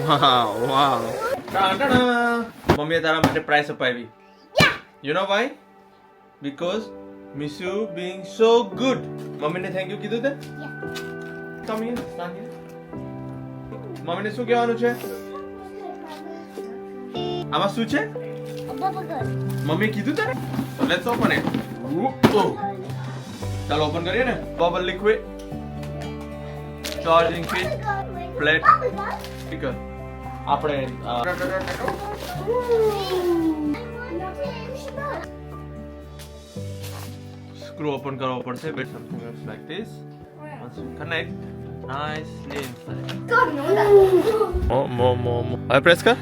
વાવ મમ્મીએ તારા માટે પ્રાઇઝ અપાવી. You know why? Because miss you being so good. મમ્મીને થેન્ક યુ કીધું તે? Come here, stand here. મમ્મીને શું કહેવાનું છે? આમાં શું છે? મમ્મી કીધું તને? Let's open it. ચાલો ઓપન કરીએ ને. Bubble liquid, charging pin, plate, speaker. આપણે સ્ક્રૂ ઓપન કરવો પડશે. Bet something else like this. Once you connect, nicely inside. હવે પ્રેસ કર.